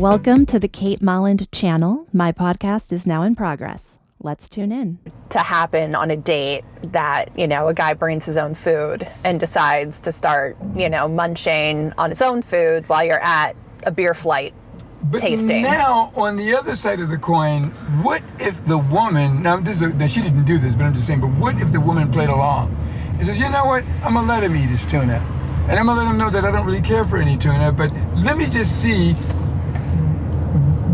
Welcome to the Kate Molland channel. My podcast is now in progress. Let's tune in. To happen on a date that, a guy brings his own food and decides to start, munching on his own food while you're at a beer flight tasting. Now, on the other side of the coin, what if the woman, now she didn't do this, but I'm just saying, but what if the woman played along? He says, you know what, I'm going to let him eat his tuna. And I'm going to let him know that I don't really care for any tuna, but let me just see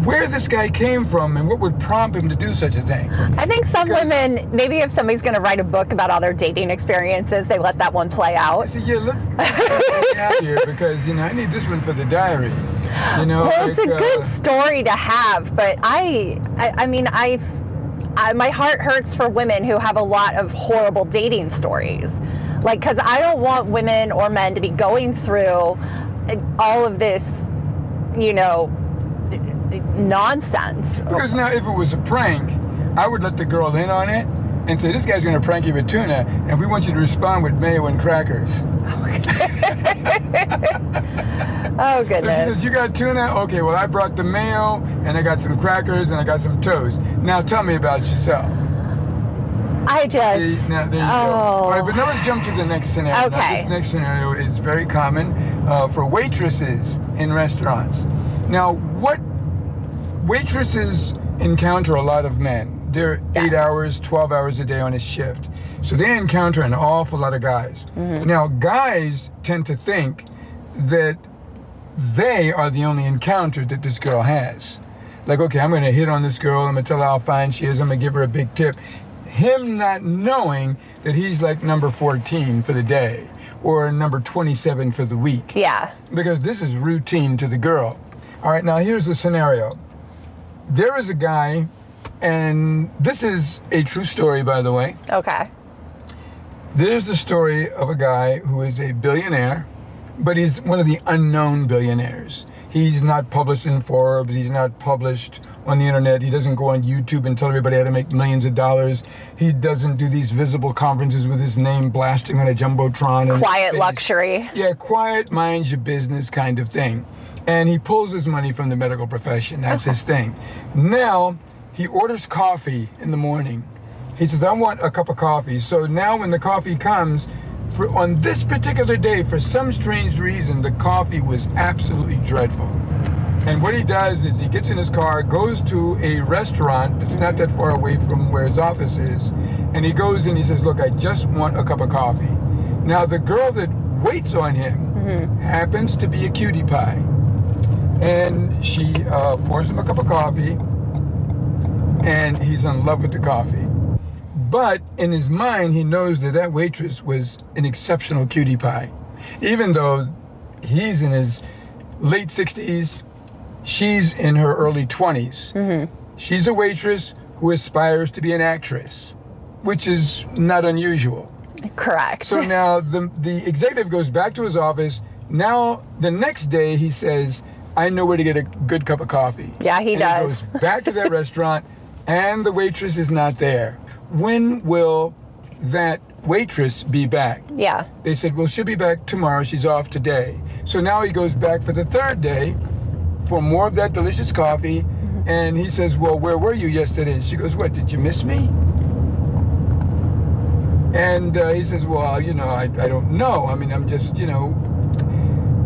where this guy came from and what would prompt him to do such a thing. I think some women, maybe if somebody's going to write a book about all their dating experiences, they let that one play out. I said, yeah, let's get out here because, I need this one for the diary. Well, it's a good story to have, but I mean, my heart hurts for women who have a lot of horrible dating stories. Because I don't want women or men to be going through all of this, nonsense. Because now if it was a prank, I would let the girl in on it and say, this guy's going to prank you with tuna, and we want you to respond with mayo and crackers. Oh, goodness. So she says, you got tuna? Okay, well, I brought the mayo, and I got some crackers, and I got some toast. Now tell me about yourself. See, now, there you go. All right, but now let's jump to the next scenario. Okay. Now, this next scenario is very common for waitresses in restaurants. Now, what waitresses encounter a lot of men. They're 8 hours, 12 hours a day on a shift. So they encounter an awful lot of guys. Mm-hmm. Now, guys tend to think that they are the only encounter that this girl has. Like, okay, I'm going to hit on this girl. I'm going to tell her how fine she is. I'm going to give her a big tip. Him not knowing that he's like number 14 for the day or number 27 for the week. Yeah. Because this is routine to the girl. All right, now here's the scenario. There is a guy, and this is a true story, by the way. Okay. There's the story of a guy who is a billionaire, but he's one of the unknown billionaires. He's not published in Forbes. He's not published on the internet. He doesn't go on YouTube and tell everybody how to make millions of dollars. He doesn't do these visible conferences with his name blasting on a jumbotron. Quiet luxury. Yeah, quiet, mind your business kind of thing. And he pulls his money from the medical profession. That's his thing. Now, he orders coffee in the morning. He says, I want a cup of coffee. So now when the coffee comes, on this particular day, for some strange reason, the coffee was absolutely dreadful. And what he does is he gets in his car, goes to a restaurant that's not that far away from where his office is, and he goes in, he says, look, I just want a cup of coffee. Now, the girl that waits on him happens to be a cutie pie. And she pours him a cup of coffee, and he's in love with the coffee. But in his mind, he knows that that waitress was an exceptional cutie pie. Even though he's in his late 60s, she's in her early 20s. Mm-hmm. She's a waitress who aspires to be an actress, which is not unusual. Correct. So now the executive goes back to his office. Now, the next day, he says, I know where to get a good cup of coffee. Yeah, he does. He goes back to that restaurant, and the waitress is not there. When will that waitress be back? Yeah. They said, well, she'll be back tomorrow. She's off today. So now he goes back for the third day for more of that delicious coffee. Mm-hmm. And he says, well, where were you yesterday? She goes, what, did you miss me? And he says, well, I don't know. I mean, I'm just,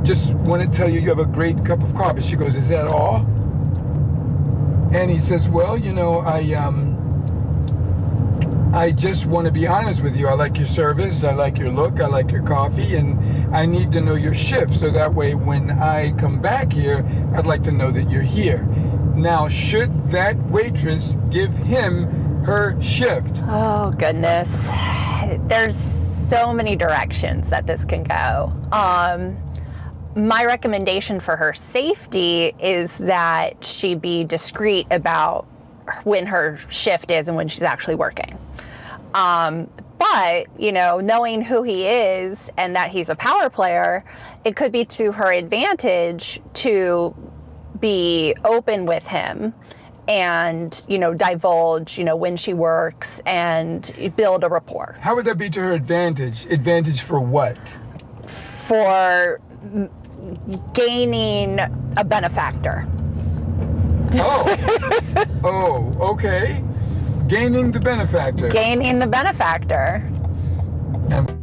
just want to tell you you have a great cup of coffee. She goes, is that all? And he says, well, I just want to be honest with you. I like your service. I like your look. I like your coffee. And I need to know your shift. So that way, when I come back here, I'd like to know that you're here. Now, should that waitress give him her shift? Oh, goodness. There's so many directions that this can go. My recommendation for her safety is that she be discreet about when her shift is and when she's actually working. But, knowing who he is and that he's a power player, it could be to her advantage to be open with him and, divulge, when she works and build a rapport. How would that be to her advantage? Advantage for what? For gaining a benefactor. Oh, okay. Gaining the benefactor. Gaining the benefactor. And